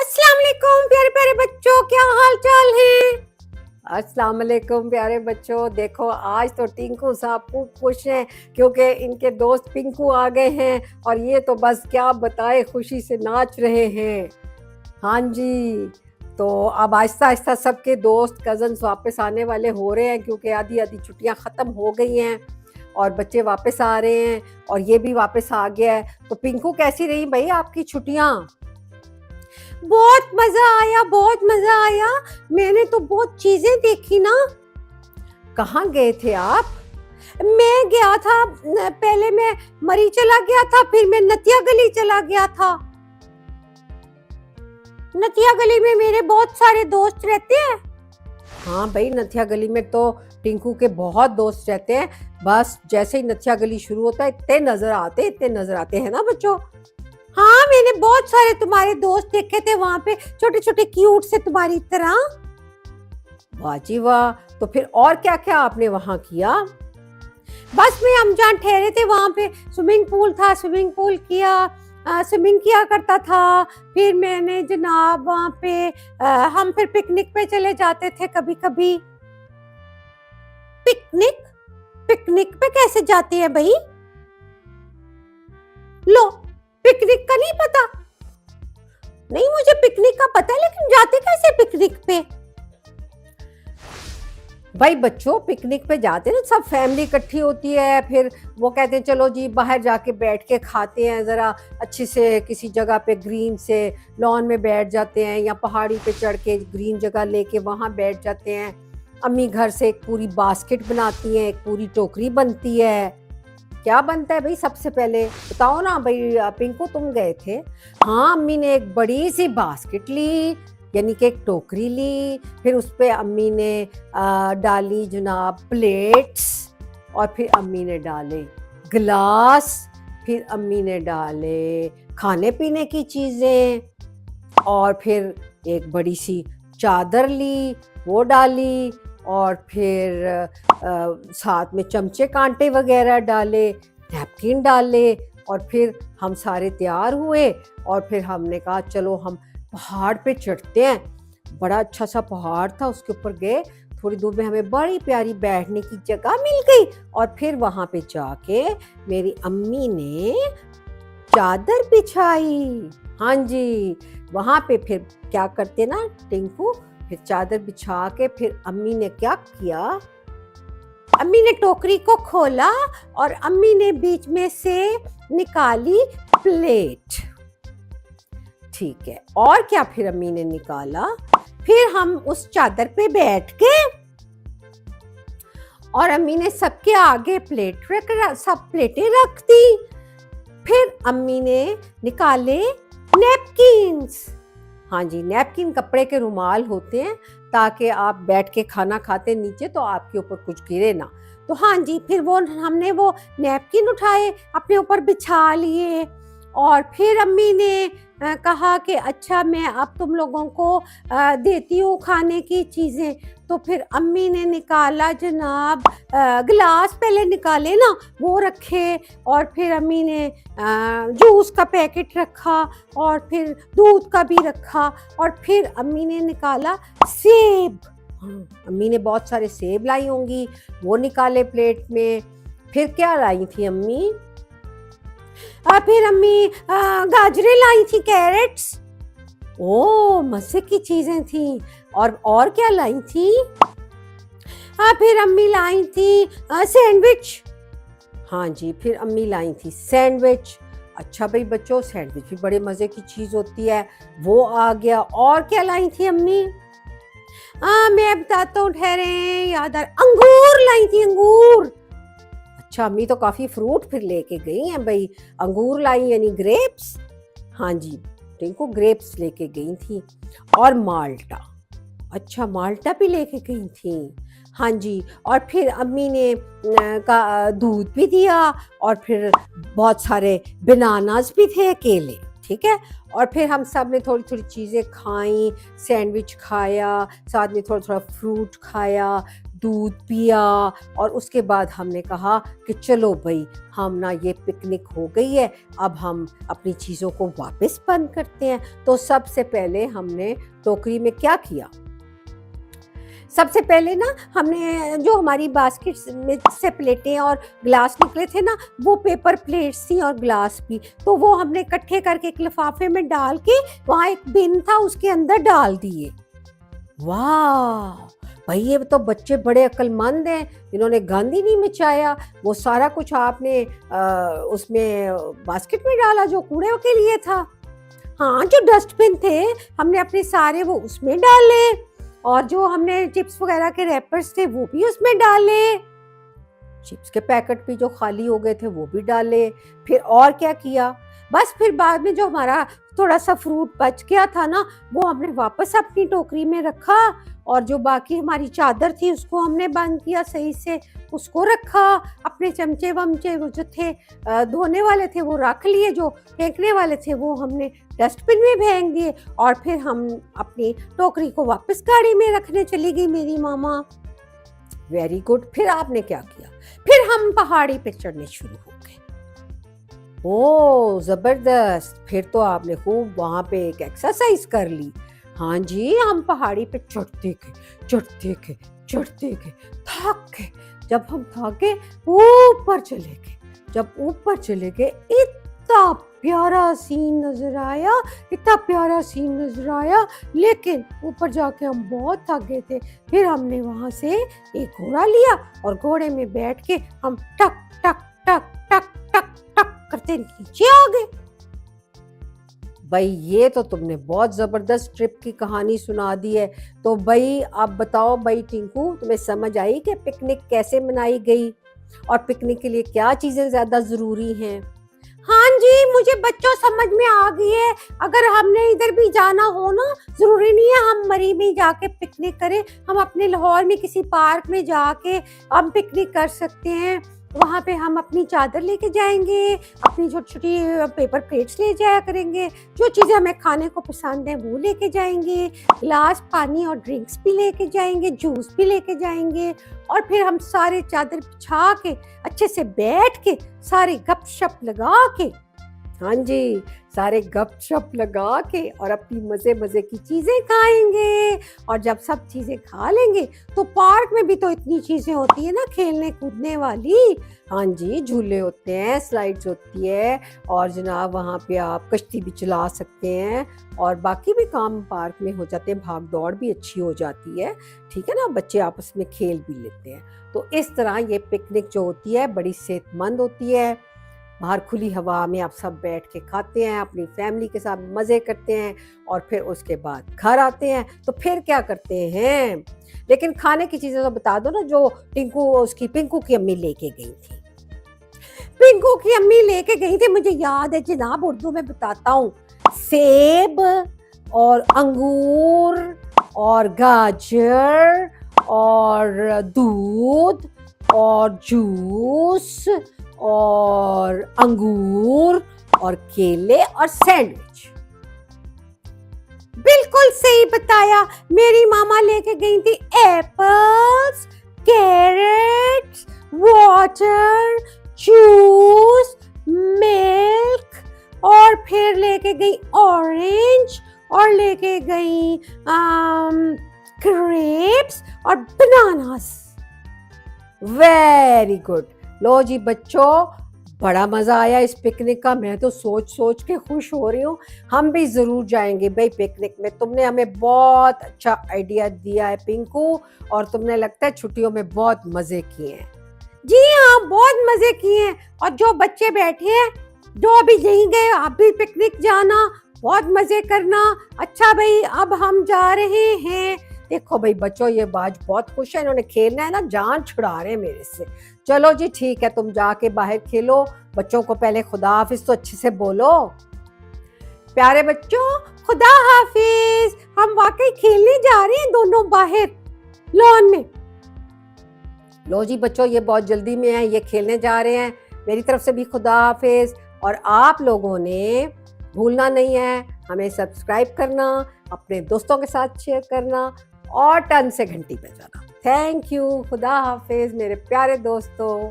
अस्सलाम वालेकुम प्यारे प्यारे बच्चों, क्या हाल चाल है। अस्सलाम वालेकुम प्यारे बच्चों। देखो आज तो टिंकू साहब खूब खुश हैं क्योंकि इनके दोस्त पिंकू आ गए हैं और ये तो बस क्या बताए खुशी से नाच रहे हैं। हाँ जी, तो अब आहिस्ता आहिस्ता सबके दोस्त कज़न्स वापस आने वाले हो रहे हैं क्योंकि आधी आधी छुट्टियां ख़त्म हो गई हैं और बच्चे वापस आ रहे हैं और ये भी वापस आ गया है। तो पिंकू कैसी रही भाई आपकी छुट्टियां। बहुत मजा आया, बहुत मजा आया। मैंने तो बहुत चीजें देखी ना। कहाँ गए थे आप। मैं गया था, पहले मैं मरी चला गया था, फिर मैं नतिया गली चला गया था। नतिया गली में मेरे बहुत सारे दोस्त रहते हैं। हाँ भाई, नथिया गली में तो टिंकू के बहुत दोस्त रहते हैं। बस जैसे ही नथिया गली शुरू होता है इतने नजर आते हैं ना बच्चों। हाँ, मैंने बहुत सारे तुम्हारे दोस्त देखे थे वहां पे, छोटे छोटे क्यूट से तुम्हारी तरह। वाह जी वाह। तो फिर और क्या क्या आपने वहां किया। बस में हम जहाँ ठहरे थे वहां पे स्विमिंग पूल था, स्विमिंग पूल किया, स्विमिंग किया करता था। फिर मैंने जनाब वहां पे हम फिर पिकनिक पे चले जाते थे कभी कभी। पिकनिक पिकनिक पे कैसे जाते हैं भाई। लो, पिकनिक का नहीं पता। नहीं, मुझे पिकनिक का पता है लेकिन जाते कैसे पिकनिक पे। भाई बच्चों, पिकनिक पे जाते ना सब फैमिली इकट्ठी होती है, फिर वो कहते हैं चलो जी बाहर जाके बैठ के खाते हैं, जरा अच्छे से किसी जगह पे ग्रीन से लॉन में बैठ जाते हैं या पहाड़ी पे चढ़ के ग्रीन जगह लेके वहां बैठ जाते हैं। अम्मी घर से एक पूरी बास्केट बनाती है, एक पूरी टोकरी बनती है। क्या बनता है भाई सबसे पहले बताओ ना भाई। पिंकू तुम गए थे। हाँ, अम्मी ने एक बड़ी सी बास्केट ली, यानी कि एक टोकरी ली। फिर उस पे अम्मी ने डाली जनाब प्लेट्स, और फिर अम्मी ने डाले गिलास, फिर अम्मी ने डाले खाने पीने की चीज़ें, और फिर एक बड़ी सी चादर ली वो डाली, और फिर साथ में चमचे कांटे वगैरह डाले, नैपकिन डाले, और फिर हम सारे तैयार हुए और फिर हमने कहा चलो हम पहाड़ पे चढ़ते हैं। बड़ा अच्छा सा पहाड़ था, उसके ऊपर गए। थोड़ी दूर में हमें बड़ी प्यारी बैठने की जगह मिल गई और फिर वहां पे जाके मेरी अम्मी ने चादर बिछाई। हाँ जी, वहां पे फिर क्या करते ना टिंकू, फिर चादर बिछा के फिर अम्मी ने क्या किया, अम्मी ने टोकरी को खोला और अम्मी ने बीच में से निकाली प्लेट। ठीक है, और क्या फिर अम्मी ने निकाला, फिर हम उस चादर पे बैठ गए और अम्मी ने सबके आगे सब प्लेटें रख दी। फिर अम्मी ने निकाले नैपकिन्स। हाँ जी, नैपकिन कपड़े के रुमाल होते हैं ताकि आप बैठ के खाना खाते नीचे तो आपके ऊपर कुछ गिरे ना। तो हाँ जी, फिर वो हमने वो नैपकिन उठाए अपने ऊपर बिछा लिए और फिर अम्मी ने कहा कि अच्छा मैं अब तुम लोगों को देती हूँ खाने की चीज़ें। तो फिर अम्मी ने निकाला जनाब गिलास, पहले निकाले ना वो रखे, और फिर अम्मी ने जूस का पैकेट रखा और फिर दूध का भी रखा, और फिर अम्मी ने निकाला सेब। अम्मी ने बहुत सारे सेब लाई होंगी, वो निकाले प्लेट में। फिर क्या लाई थी अम्मी, फिर अम्मी गाजरें लाई थी, कैरेट्स। ओ मजे की चीजें थी। और क्या लाई थी, फिर अम्मी लाई थी सैंडविच। हाँ जी, फिर अम्मी लाई थी सैंडविच। अच्छा भाई बच्चों, सैंडविच भी बड़े मजे की चीज होती है, वो आ गया। और क्या लाई थी अम्मी, मैं बताता हूँ, ठहरे याद आ, अंगूर लाई थी, अंगूर। अच्छा, अम्मी तो काफी फ्रूट फिर लेके गई हैं भाई। अंगूर लाई यानी ग्रेप्स। हाँ जी, टिंकू ग्रेप्स लेके गई थी। और माल्टा, अच्छा माल्टा भी लेके गई थी। हाँ जी, और फिर अम्मी ने का दूध भी दिया और फिर बहुत सारे बनानास भी थे, केले। ठीक है। और फिर हम सब ने थोड़ी थोड़ी चीज़ें खाई, सैंडविच खाया, साथ में थोड़ा थोड़ा फ्रूट खाया, दूध पिया, और उसके बाद हमने कहा कि चलो भाई, हम ना ये पिकनिक हो गई है, अब हम अपनी चीज़ों को वापस बंद करते हैं। तो सबसे पहले हमने टोकरी में क्या किया, सबसे पहले ना हमने जो हमारी बास्केट में से प्लेटें और ग्लास निकले थे ना, वो पेपर प्लेट्स थी और ग्लास भी, तो वो हमने इकट्ठे करके एक लिफाफे में डाल के वहाँ एक बिन था उसके अंदर डाल दिए। वाह भाई, ये तो बच्चे बड़े अक्लमंद हैं, इन्होंने गंद ही नहीं मचाया। वो सारा कुछ आपने उसमें बास्केट में डाला जो कूड़े के लिए था। हाँ, जो डस्टबिन थे हमने अपने सारे वो उसमें डाले, और जो हमने चिप्स वगैरह के रैपर्स थे वो भी उसमें डाले, चिप्स के पैकेट भी जो खाली हो गए थे वो भी डाले। फिर और क्या किया, बस फिर बाद में जो हमारा थोड़ा सा फ्रूट बच गया था ना, वो हमने वापस अपनी टोकरी में रखा, और जो बाकी हमारी चादर थी उसको हमने बंद किया सही से, उसको रखा। अपने चमचे वमचे वो जो थे धोने वाले थे वो रख लिए, जो फेंकने वाले थे वो हमने डस्टबिन में फेंक दिए, और फिर हम अपनी टोकरी को वापस गाड़ी में रखने चली गई मेरी मामा। Very good. फिर आपने क्या किया, फिर हम पहाड़ी पे चढ़ने शुरू हो गए। ओ जबरदस्त, फिर तो आपने खूब वहां पे एक एक्सरसाइज कर ली। हाँ जी, हम पहाड़ी पे चढ़ते गए, थक गए। जब हम थक गए ऊपर चले गए, जब ऊपर चले गए इतना प्यारा सीन नजर आया, लेकिन ऊपर जाके हम बहुत थक गए थे। फिर हमने वहां से एक घोड़ा लिया और घोड़े में बैठ के हम टक टक टक टक टक टक करते नीचे आ गए। भाई ये तो तुमने बहुत जबरदस्त ट्रिप की कहानी सुना दी है। तो भाई अब बताओ भाई टिंकू, तुम्हें समझ आई कि पिकनिक कैसे मनाई गई और पिकनिक के लिए क्या चीजें ज्यादा जरूरी हैं? हाँ जी, मुझे बच्चों समझ में आ गई है। अगर हमने इधर भी जाना हो ना, जरूरी नहीं है हम मरी में जाके पिकनिक करें, हम अपने लाहौर में किसी पार्क में जाके हम पिकनिक कर सकते हैं। वहाँ पे हम अपनी चादर लेके जाएंगे, अपनी छोटी छोटी पेपर प्लेट्स ले जाया करेंगे, जो चीज़ें हमें खाने को पसंद है वो लेके जाएंगे, गिलास पानी और ड्रिंक्स भी लेके जाएंगे, जूस भी लेके जाएंगे, और फिर हम सारे चादर बिछा के अच्छे से बैठ के सारे गपशप लगा के, हाँ जी, सारे गपशप लगा के और अपनी मजे मजे की चीजें खाएंगे। और जब सब चीजें खा लेंगे तो पार्क में भी तो इतनी चीजें होती है ना खेलने कूदने वाली। हाँ जी, झूले होते हैं, स्लाइड्स होती है, और जनाब वहाँ पे आप कश्ती भी चला सकते हैं, और बाकी भी काम पार्क में हो जाते हैं, भाग दौड़ भी अच्छी हो जाती है, ठीक है ना, बच्चे आपस में खेल भी लेते हैं। तो इस तरह ये पिकनिक जो होती है बड़ी सेहतमंद होती है। बाहर खुली हवा में आप सब बैठ के खाते हैं, अपनी फैमिली के साथ मज़े करते हैं, और फिर उसके बाद घर आते हैं तो फिर क्या करते हैं। लेकिन खाने की चीज़ें तो बता दो ना, जो पिंकू की अम्मी लेके गई थी। पिंकू की अम्मी लेके गई थी, मुझे याद है जनाब, उर्दू में बताता हूँ, सेब और अंगूर और गाजर और दूध और जूस और अंगूर और केले और सैंडविच। बिल्कुल सही बताया, मेरी मामा लेके गई थी apples, carrots, water, juice, milk, और फिर लेके गई ऑरेंज, और लेके गई ग्रेप्स और बनानास। Very good. लो जी बच्चों, बड़ा मजा आया इस पिकनिक का, मैं तो सोच सोच के खुश हो रही हूँ। हम भी जरूर जाएंगे भाई पिकनिक में। तुमने हमें बहुत अच्छा आइडिया दिया है पिंकू, और तुमने लगता है छुट्टियों में बहुत मजे किए हैं। जी हाँ, बहुत मजे किए हैं। और जो बच्चे बैठे हैं, जो अभी नहीं गए, आप भी पिकनिक जाना, बहुत मजे करना। अच्छा भाई, अब हम जा रहे हैं। देखो भाई बच्चों, ये बाज बहुत खुश है, इन्होंने खेलना है ना, जान छुड़ा रहे हैं मेरे से। चलो जी ठीक है, तुम जाके बाहर खेलो। बच्चों को पहले खुदा हाफिज तो अच्छे से बोलो। प्यारे बच्चों, खुदा हाफिज। हम वाकई खेलने जा रहे हैं दोनों बाहर लॉन में। लो जी बच्चों, ये बहुत जल्दी में है, ये खेलने जा रहे हैं। मेरी तरफ से भी खुदा हाफिज। और आप लोगों ने भूलना नहीं है, हमें सब्सक्राइब करना, अपने दोस्तों के साथ शेयर करना और टन से घंटी बजाना। थैंक यू, खुदा हाफिज मेरे प्यारे दोस्तों।